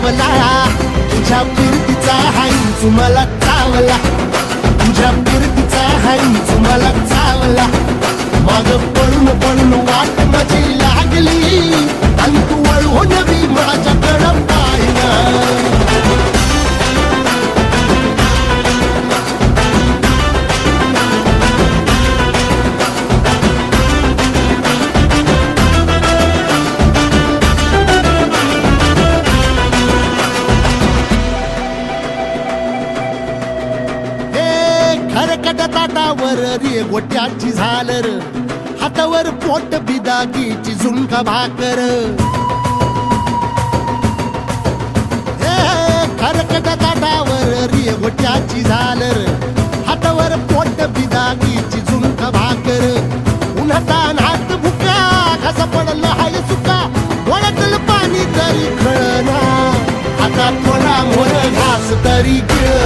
चावला, तुझ्या फिरतीचा हाईच मला चावला, तुझ्या फिरतीचा हाईच मला चावला. माग पळून पळून वाट माझी लागली आणि तू वळून बी माझ्याकडं पाहिना. खरकट ताटावर रे गोट्याची झालर, हातावर पोट बिदागीची झुणका भाकर. खरकट ताटावर रे गोट्याची झालर, हातावर पोट बिदागीची झुणका भाकर. उन्हातान हात भुका, कसा पडलं हाय सुका, डोळ्यातलं पाणी तरी कळना, आता थोडा मोर घास तरी गिळ